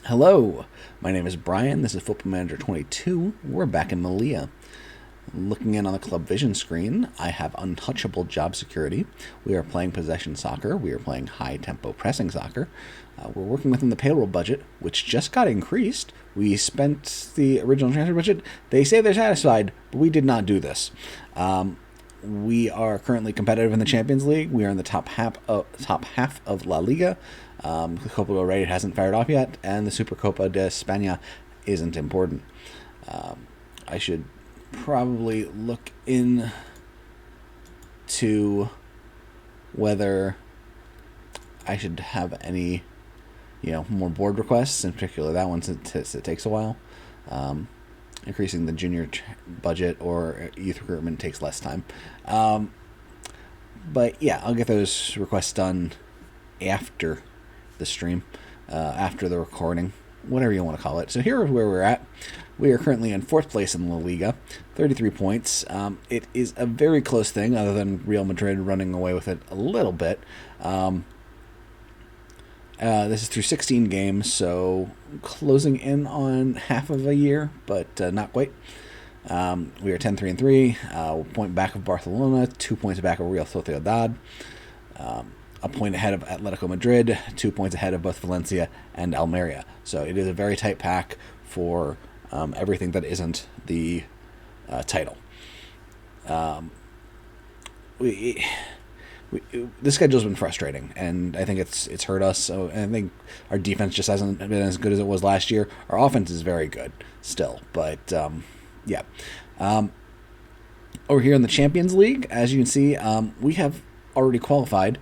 Hello, my name is Brian. This is Football Manager 22. We're back in Malia. Looking in on the club vision screen, I have untouchable job security. We are playing possession soccer. We are playing high tempo pressing soccer. We're working within the payroll budget, which just got increased. We spent the original transfer budget. They say they're satisfied, but we did not do this. We are currently competitive in the Champions League. We are in the top half of La Liga. The Copa del Rey hasn't fired off yet, and the Supercopa de España isn't important. I should probably look into whether I should have any, more board requests. In particular, that one, since it takes a while. Increasing the junior budget or youth recruitment takes less time. But yeah, I'll get those requests done after the stream, after the recording, whatever you want to call it. So here is where we're at. We are currently in 4th place in La Liga, 33 points. It is a very close thing, other than Real Madrid running away with it a little bit. This is through 16 games, so closing in on half of a year, but not quite. We are 10-3-3, a point back of Barcelona, 2 points back of Real Sociedad, a point ahead of Atletico Madrid, 2 points ahead of both Valencia and Almeria. So it is a very tight pack for everything that isn't the title. The schedule's been frustrating, and I think it's hurt us. So I think our defense just hasn't been as good as it was last year. Our offense is very good still, but yeah. Over here in the Champions League, as you can see, we have already qualified.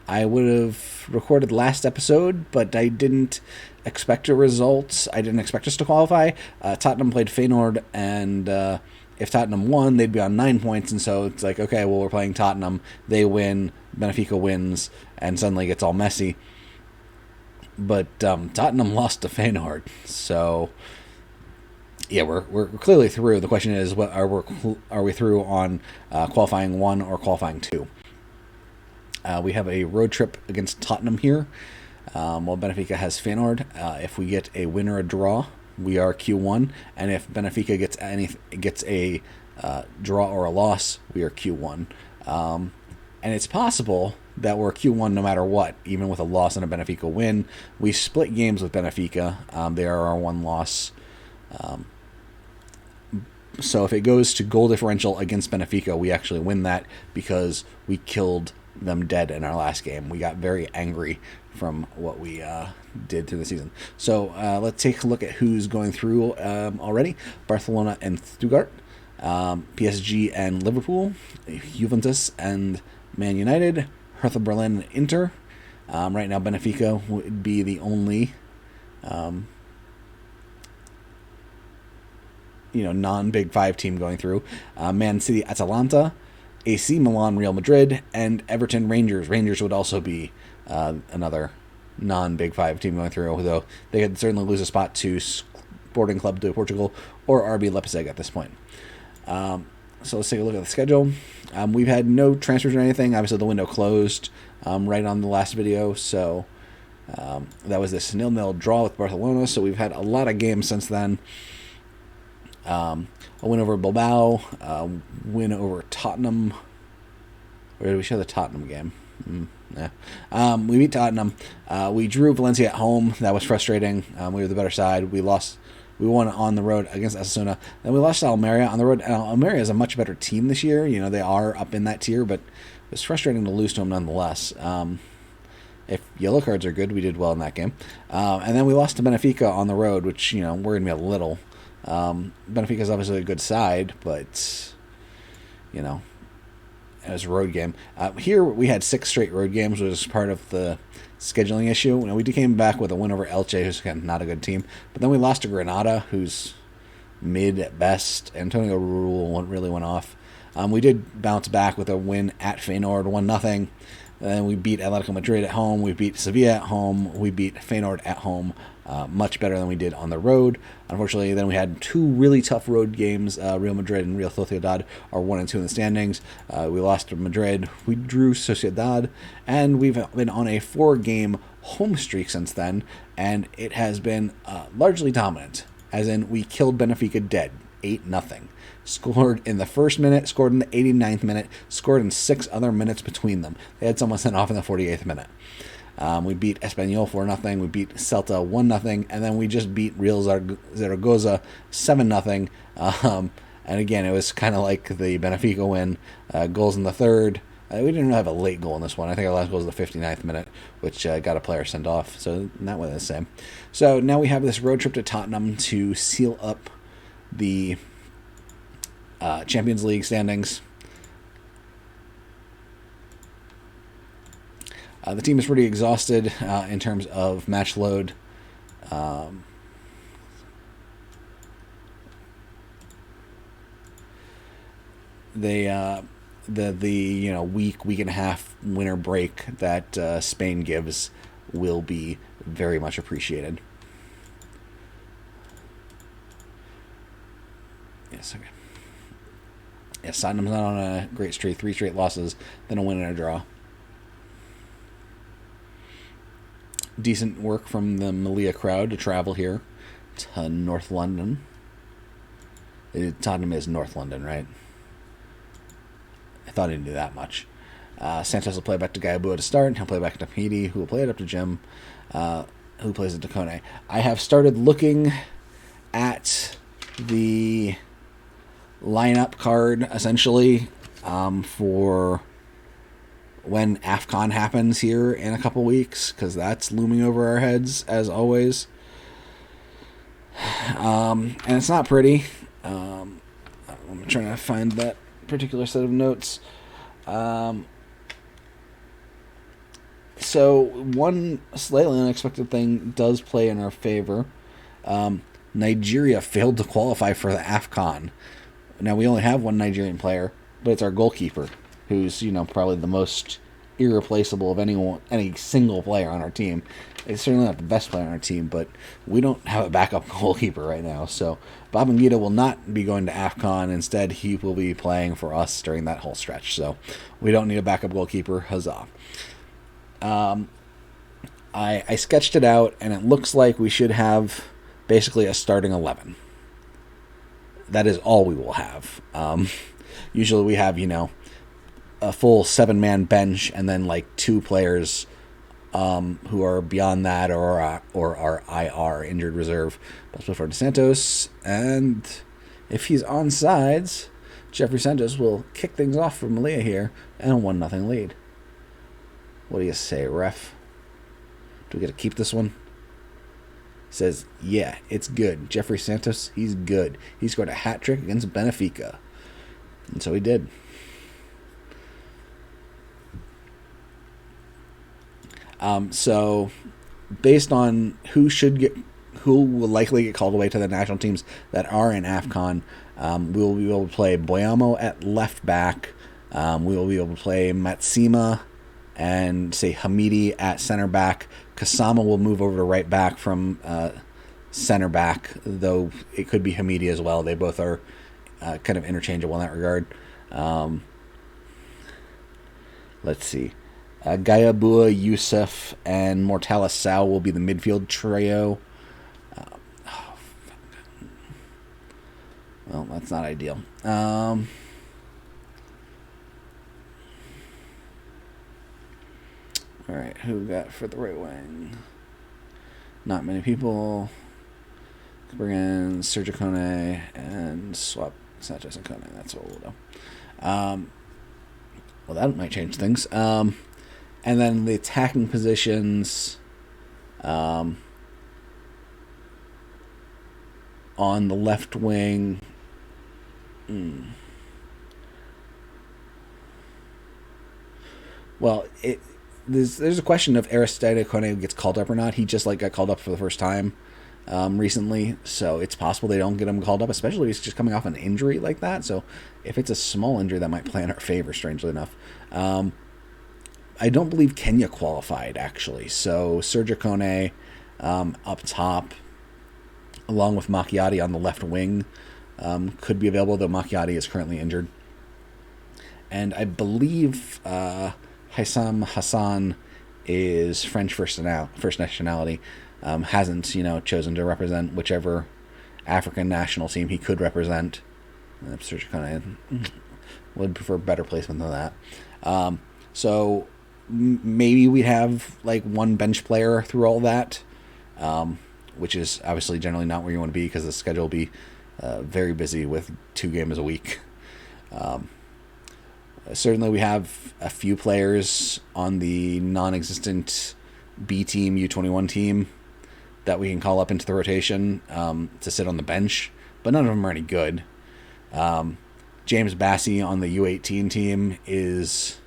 I would have recorded last episode, but I didn't expect a result. I didn't expect us to qualify. Tottenham played Feyenoord, and if Tottenham won, they'd be on 9 points, and so it's like, okay, well, we're playing Tottenham. They win, Benfica wins, and suddenly it gets all messy. But Tottenham lost to Feyenoord, so yeah, we're clearly through. The question is, what are we through on qualifying 1 or qualifying 2? We have a road trip against Tottenham here, while Benfica has Feyenoord. If we get a win or a draw, we are Q1, and if Benfica gets a draw or a loss, we are Q1. And it's possible that we're Q1 no matter what, even with a loss and a Benfica win. We split games with Benfica. They are our one loss. So if it goes to goal differential against Benfica, we actually win that because we killed them dead in our last game. We got very angry from what we did through the season. So let's take a look at who's going through already. Barcelona and Stuttgart, PSG and Liverpool, Juventus and Man United, Hertha Berlin and Inter. Right now Benfica would be the only non-Big Five team going through. Man City, Atalanta, AC Milan, Real Madrid, and Everton, Rangers. Rangers would also be another non-Big Five team going through, although they could certainly lose a spot to Sporting Club de Portugal or RB Leipzig at this point. So let's take a look at the schedule. We've had no transfers or anything. Obviously, the window closed right on the last video, so that was this 0-0 draw with Barcelona. So we've had a lot of games since then. A win over Bilbao, win over Tottenham. Where did we show the Tottenham game? Yeah. We beat Tottenham. We drew Valencia at home. That was frustrating. We were the better side. We won on the road against Osasuna. Then we lost to Almeria on the road. Almeria is a much better team this year. They are up in that tier, but it was frustrating to lose to them nonetheless. If yellow cards are good, we did well in that game. And then we lost to Benfica on the road, which, worried me a little. Benfica is obviously a good side, but it was a road game. Here we had 6 straight road games, which was part of the scheduling issue. We came back with a win over Elche, who's kind of not a good team, but then we lost to Granada, who's mid at best. Antonio Rule really went off. We did bounce back with a win at Feyenoord, 1-0. Then we beat Atletico Madrid at home. We beat Sevilla at home. We beat Feyenoord at home. Much better than we did on the road. Unfortunately, then we had 2 really tough road games. Real Madrid and Real Sociedad are 1 and 2 in the standings. We lost to Madrid. We drew Sociedad. And we've been on a 4-game home streak since then, and it has been largely dominant. As in, we killed Benfica dead, 8-0. Scored in the first minute, scored in the 89th minute, scored in 6 other minutes between them. They had someone sent off in the 48th minute. We beat Espanyol 4-0. We beat Celta 1-0, and then we just beat Real Zaragoza 7-0. And again, it was kind of like the Benfica win. Goals in the third. We didn't really have a late goal in this one. I think our last goal was the 59th minute, which got a player sent off. So that was the same. So now we have this road trip to Tottenham to seal up the Champions League standings. The team is pretty exhausted in terms of match load. The week and a half winter break that Spain gives will be very much appreciated. Yes, okay. Yes, Tottenham's not on a great streak. 3 straight losses, then a win and a draw. Decent work from the Malia crowd to travel here to North London. Tottenham is North London, right? I thought he knew that much. Santos will play back to Gayabua to start. He'll play back to Hamidi, who will play it up to Jim, who plays it to Kone. I have started looking at the lineup card, essentially, for when AFCON happens here in a couple weeks, because that's looming over our heads, as always. And it's not pretty. I'm trying to find that particular set of notes. So one slightly unexpected thing does play in our favor. Nigeria failed to qualify for the AFCON. Now, we only have one Nigerian player, but it's our goalkeeper, who's, probably the most irreplaceable of any single player on our team. It's certainly not the best player on our team, but we don't have a backup goalkeeper right now. So Babangida will not be going to AFCON. Instead, he will be playing for us during that whole stretch. So we don't need a backup goalkeeper. Huzzah. I sketched it out, and it looks like we should have basically a starting 11. That is all we will have. Usually we have, a full 7-man bench and then like 2 players who are beyond that or are IR, injured reserve. Let's play for Santos, and if he's on sides, Jeffrey Santos will kick things off for Malia here and a 1-0 lead. What do you say, ref? Do we get to keep this one? Says, yeah, it's good. Jeffrey Santos, he's good. He scored a hat trick against Benfica. And so he did. So based on who will likely get called away to the national teams that are in AFCON, we will be able to play Boyamo at left back. We will be able to play Matsima and say Hamidi at center back. Kasama will move over to right back from center back, though it could be Hamidi as well. They both are kind of interchangeable in that regard. Let's see. Gayabua, Youssef, and Mortala Sao will be the midfield trio. Well, that's not ideal. All right, who we got for the right wing? Not many people. Bring in Sergio Kone and swap Sanchez and Kone. That's what we'll do. Well, that might change things. And then the attacking positions on the left wing. Well, there's a question of Aristide Kone gets called up or not. He just got called up for the first time recently, so it's possible they don't get him called up, especially if he's just coming off an injury like that. So if it's a small injury, that might play in our favor, strangely enough. I don't believe Kenya qualified, actually. So Sergio Kone up top, along with Macchiati on the left wing, could be available, though Macchiati is currently injured. And I believe Hassam Hassan is French first nationality. Hasn't chosen to represent whichever African national team he could represent. Sergio Kone would prefer better placement than that. So maybe we'd have like one bench player through all that, which is obviously generally not where you want to be because the schedule will be very busy with 2 games a week. Certainly we have a few players on the non-existent B team, U21 team that we can call up into the rotation to sit on the bench, but none of them are any good. James Bassey on the U18 team is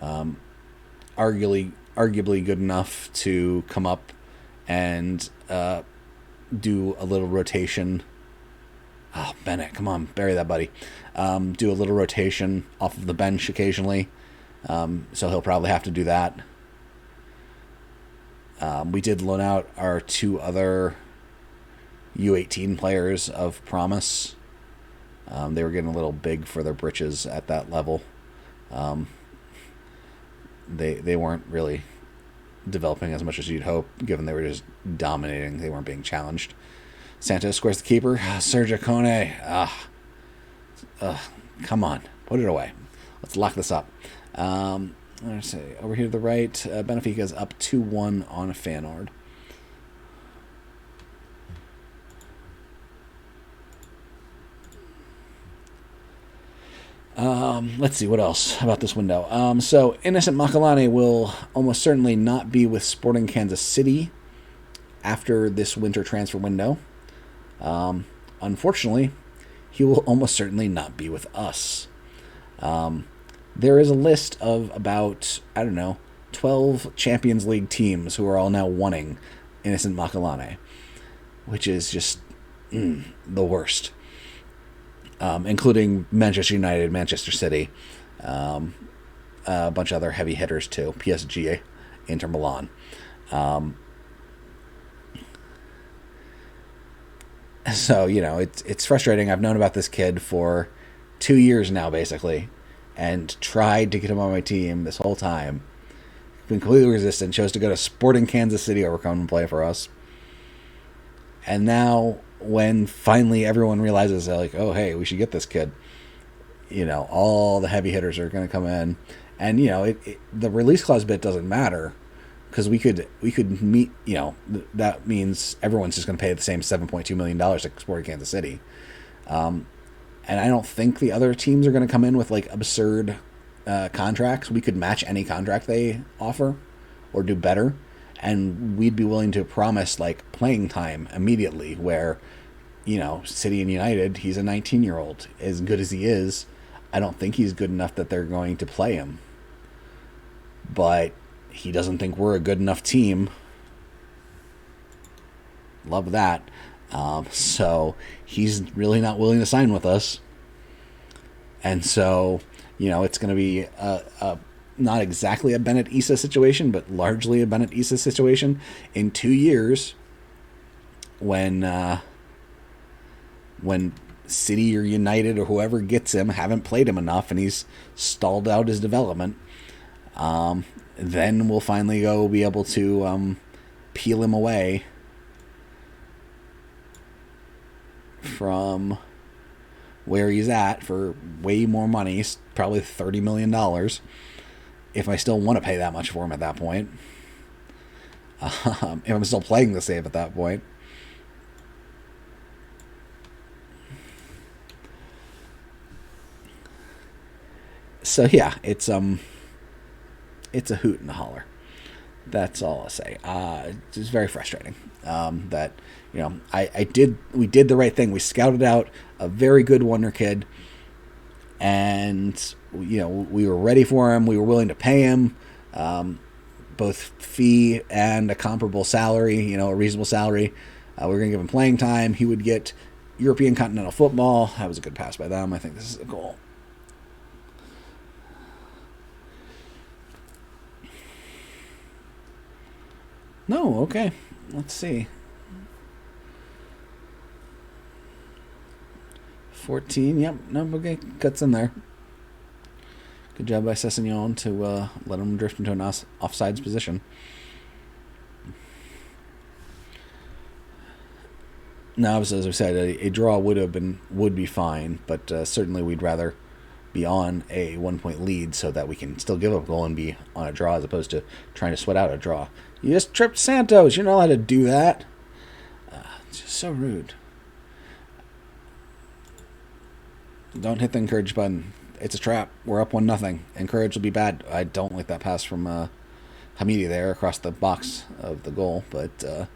arguably good enough to come up and do a little rotation. Oh, Bennett, come on, bury that, buddy. Do a little rotation off of the bench occasionally. So he'll probably have to do that. We did loan out our 2 other U18 players of promise. They were getting a little big for their britches at that level. They weren't really developing as much as you'd hope, given they were just dominating. They weren't being challenged. Santos squares the keeper. Sergio Kone. Come on. Put it away. Let's lock this up. Let's see. Over here to the right, Benfica's up 2-1 on Feyenoord. Let's see what else about this window. So Innocent Makalane will almost certainly not be with Sporting Kansas City after this winter transfer window. Unfortunately, he will almost certainly not be with us. There is a list of about, 12 Champions League teams who are all now wanting Innocent Makalane, which is just the worst. Including Manchester United, Manchester City, a bunch of other heavy hitters too, PSG, Inter Milan. So, it's frustrating. I've known about this kid for 2 years now, basically, and tried to get him on my team this whole time. Been completely resistant, chose to go to Sporting Kansas City over come and play for us. And now, when finally everyone realizes, like, oh, hey, we should get this kid, all the heavy hitters are going to come in. And, the release clause bit doesn't matter because we could meet, that means everyone's just going to pay the same $7.2 million to Sporting Kansas City. And I don't think the other teams are going to come in with, like, absurd contracts. We could match any contract they offer or do better. And we'd be willing to promise, like, playing time immediately where, City and United, he's a 19-year-old. As good as he is, I don't think he's good enough that they're going to play him. But he doesn't think we're a good enough team. Love that. So he's really not willing to sign with us. And so, it's going to be not exactly a Bennett Issa situation, but largely a Bennett Issa situation in 2 years when City or United or whoever gets him haven't played him enough and he's stalled out his development. Then we'll finally be able to peel him away from where he's at for way more money, probably $30 million. If I still want to pay that much for him at that point. If I'm still playing the save at that point. So yeah, it's a hoot and a holler. That's all I'll say. It's just very frustrating that we did the right thing. We scouted out a very good wonder kid, and we were ready for him. We were willing to pay him both fee and a comparable salary, a reasonable salary. We were going to give him playing time. He would get European continental football. That was a good pass by them. I think this is a goal. No, okay. Let's see. 14, yep. No, okay. Cuts in there. Good job by Sessegnon to let him drift into an offsides position. Now, as I said, a draw would be fine, but certainly we'd rather be on a 1-point lead so that we can still give up a goal and be on a draw as opposed to trying to sweat out a draw. You just tripped Santos. You're not allowed to do that. It's just so rude. Don't hit the encourage button. It's a trap. We're up 1-0. Encourage will be bad. I don't like that pass from Hamidi there across the box of the goal, but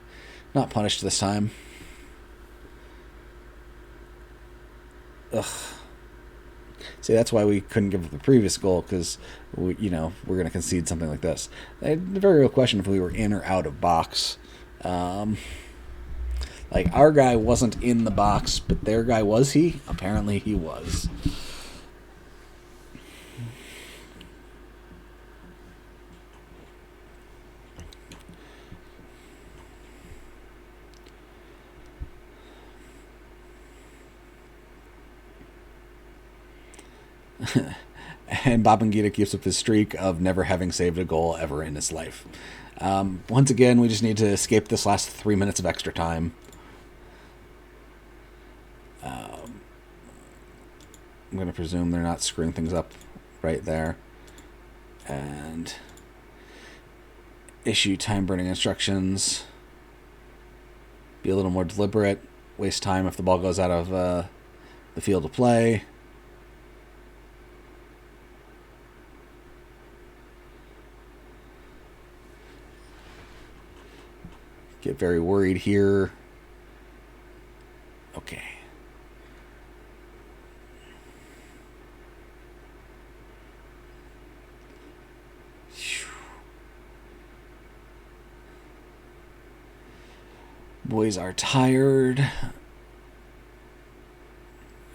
not punished this time. Ugh. See, that's why we couldn't give up the previous goal, because we're going to concede something like this. The very real question if we were in or out of box. Like, our guy wasn't in the box, but their guy, was he? Apparently he was. And Babangida keeps up his streak of never having saved a goal ever in his life. Once again, we just need to escape this last 3 minutes of extra time. I'm going to presume they're not screwing things up right there. And issue time-burning instructions. Be a little more deliberate. Waste time if the ball goes out of the field of play. Get very worried here. Okay. Boys are tired.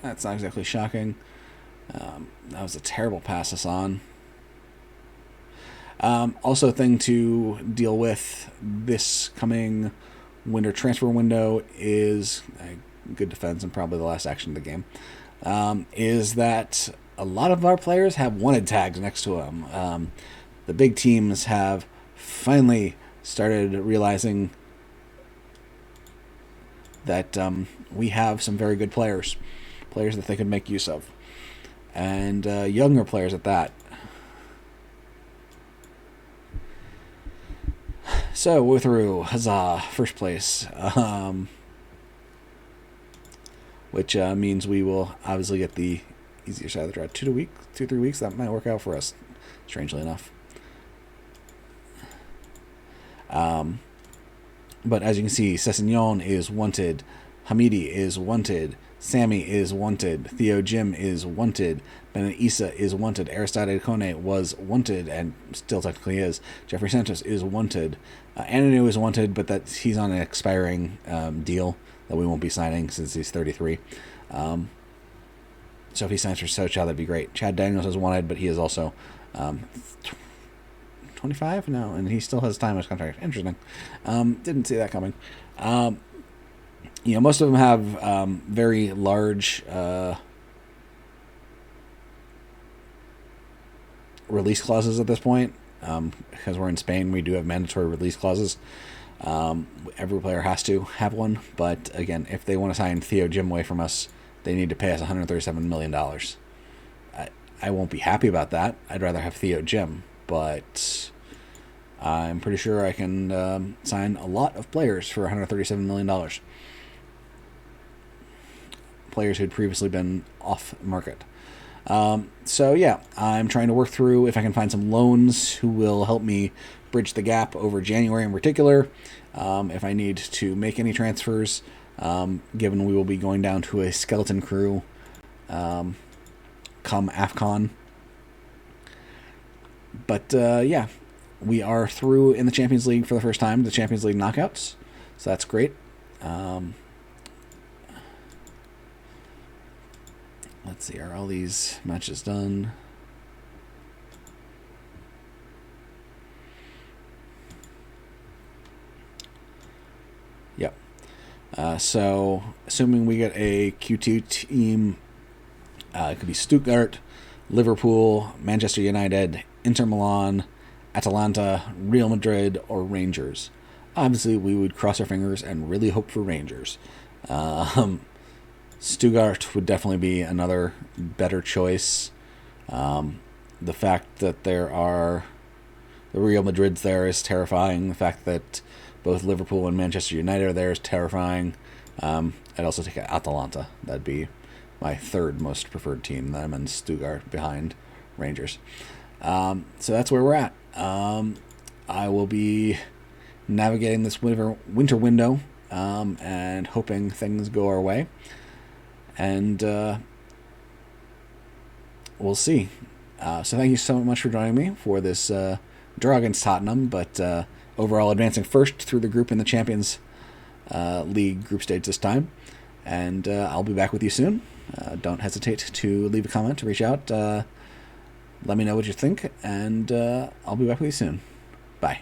That's not exactly shocking. That was a terrible pass, Hassan. Also, a thing to deal with this coming winter transfer window is good defense and probably the last action of the game. Is that a lot of our players have wanted tags next to them. The big teams have finally started realizing that we have some very good players that they could make use of, and younger players at that. So we're through. Huzzah! First place. Which means we will obviously get the easier side of the draw. 2 to 3 weeks. That might work out for us, strangely enough. But as you can see, Sessegnon is wanted. Hamidi is wanted. Sammy is wanted. Theo Jim is wanted. Benet Issa is wanted. Aristide Kone was wanted and still technically is. Jeffrey Santos is wanted. Ananu is wanted, but he's on an expiring deal that we won't be signing since he's 33. So if he signs for Socha, that'd be great. Chad Daniels is wanted, but he is also 25 now, and he still has time on his contract. Interesting. Didn't see that coming. Most of them have very large release clauses at this point. Because we're in Spain, we do have mandatory release clauses. Every player has to have one. But again, if they want to sign Theo Jim away from us, they need to pay us $137 million. I won't be happy about that. I'd rather have Theo Jim. But I'm pretty sure I can sign a lot of players for $137 million. Players who'd previously been off market. So yeah, I'm trying to work through if I can find some loans who will help me bridge the gap over January in particular. If I need to make any transfers, given we will be going down to a skeleton crew come AFCON. But yeah, we are through in the Champions League for the first time, the Champions League knockouts. So that's great. Let's see, are all these matches done? Yep. So, assuming we get a Q2 team, it could be Stuttgart, Liverpool, Manchester United, Inter Milan, Atalanta, Real Madrid, or Rangers. Obviously, we would cross our fingers and really hope for Rangers. Stuttgart would definitely be another better choice. The fact that there are the Real Madrids there is terrifying. The fact that both Liverpool and Manchester United are there is terrifying. I'd also take Atalanta. That'd be my third most preferred team. Them and Stuttgart behind Rangers. So that's where we're at. I will be navigating this winter window and hoping things go our way. And we'll see. So thank you so much for joining me for this draw against Tottenham, but overall advancing first through the group in the Champions League group stage this time. And I'll be back with you soon. Don't hesitate to leave a comment, to reach out. Let me know what you think, and I'll be back with you soon. Bye.